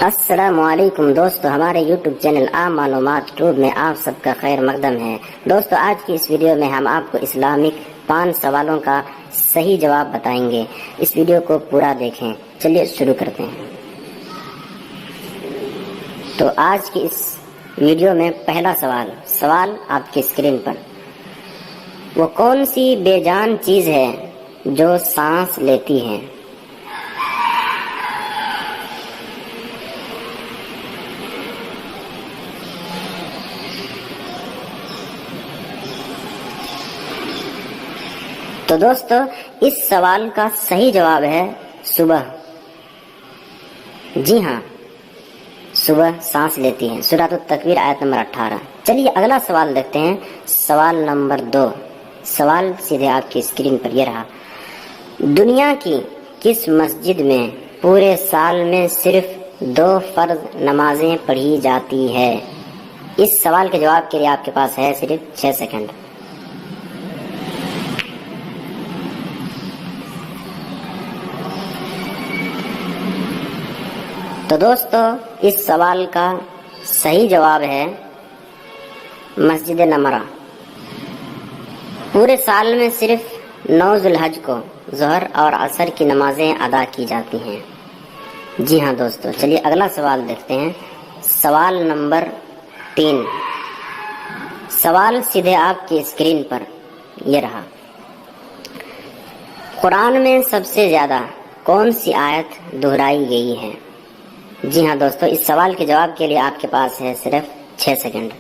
السلام علیکم دوستو، ہمارے یوٹیوب چینل عام معلومات ٹیوب میں آپ سب کا خیر مقدم ہے۔ دوستو، آج کی اس ویڈیو میں ہم آپ کو اسلامک 5 سوالوں کا صحیح جواب بتائیں گے۔ اس ویڈیو کو پورا دیکھیں۔ چلیے شروع کرتے ہیں۔ تو آج کی اس ویڈیو میں پہلا سوال آپ کی اسکرین پر، وہ کون سی بے جان چیز ہے جو سانس لیتی ہے؟ تو دوستو، اس سوال کا صحیح جواب ہے صبح۔ جی ہاں، صبح سانس لیتی ہے۔ سورۃ التکویر آیت نمبر 18۔ چلیے اگلا سوال دیکھتے ہیں۔ سوال نمبر 2۔ سوال سیدھے آپ کی اسکرین پر یہ رہا، دنیا کی کس مسجد میں پورے سال میں صرف 2 فرض نمازیں پڑھی جاتی ہے؟ اس سوال کے جواب کے لیے آپ کے پاس ہے صرف 6 سیکنڈ۔ تو دوستو، اس سوال کا صحیح جواب ہے مسجد نمرہ۔ پورے سال میں صرف 9 ذی الحج کو ظہر اور عصر کی نمازیں ادا کی جاتی ہیں۔ جی ہاں دوستو، چلیے اگلا سوال دیکھتے ہیں۔ سوال نمبر 3۔ سوال سیدھے آپ کی اسکرین پر یہ رہا، قرآن میں سب سے زیادہ کون سی آیت دہرائی گئی ہے؟ جی ہاں دوستو، اس سوال کے جواب کے لیے آپ کے پاس ہے صرف 6 سیکنڈ۔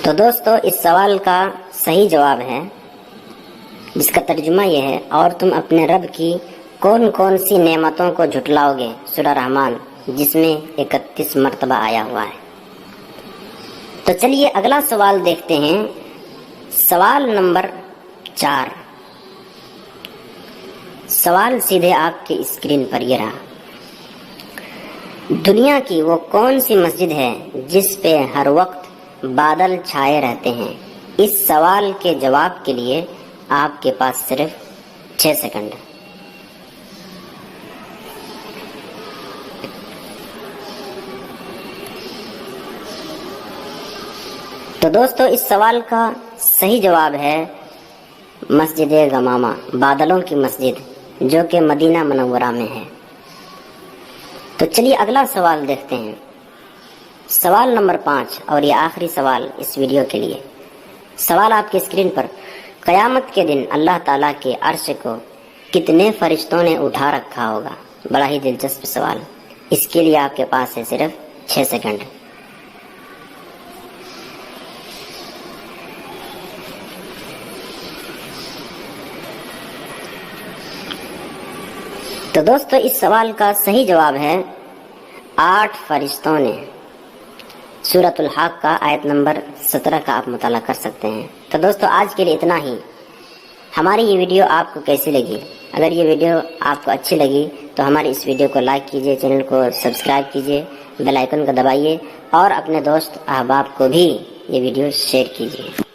تو دوستو، اس سوال کا صحیح جواب ہے، جس کا ترجمہ یہ ہے، اور تم اپنے رب کی کون کون سی نعمتوں کو جھٹلاؤ گے؟ سورہ رحمان، جس میں 31 مرتبہ آیا ہوا ہے۔ تو چلیے اگلا سوال دیکھتے ہیں۔ سوال نمبر 4۔ سوال سیدھے آپ کی اسکرین پر یہ رہا، دنیا کی وہ کون سی مسجد ہے جس پہ ہر وقت بادل چھائے رہتے ہیں؟ اس سوال کے جواب کے لیے آپ کے پاس صرف 6 سیکنڈ۔ تو دوستو، اس سوال کا صحیح جواب ہے مسجد غمامہ، بادلوں کی مسجد، جو کہ مدینہ منورہ میں ہے۔ تو چلیے اگلا سوال دیکھتے ہیں۔ سوال نمبر 5 اور یہ آخری سوال اس ویڈیو کے لیے۔ سوال آپ کی اسکرین پر، قیامت کے دن اللہ تعالیٰ کے عرش کو کتنے فرشتوں نے اٹھا رکھا ہوگا؟ بڑا ہی دلچسپ سوال، اس کے لیے آپ کے پاس ہے صرف 6 سیکنڈ۔ تو دوستو، اس سوال کا صحیح جواب ہے 8 فرشتوں نے۔ سورۃ الحاق کا آیت نمبر 17 کا آپ مطالعہ کر سکتے ہیں۔ تو دوستو، آج کے لیے اتنا ہی۔ ہماری یہ ویڈیو آپ کو کیسی لگی؟ اگر یہ ویڈیو آپ کو اچھی لگی تو ہماری اس ویڈیو کو لائک کیجئے، چینل کو سبسکرائب کیجئے، بیل آئیکن کو دبائیے، اور اپنے دوست احباب کو بھی یہ ویڈیو شیئر کیجئے۔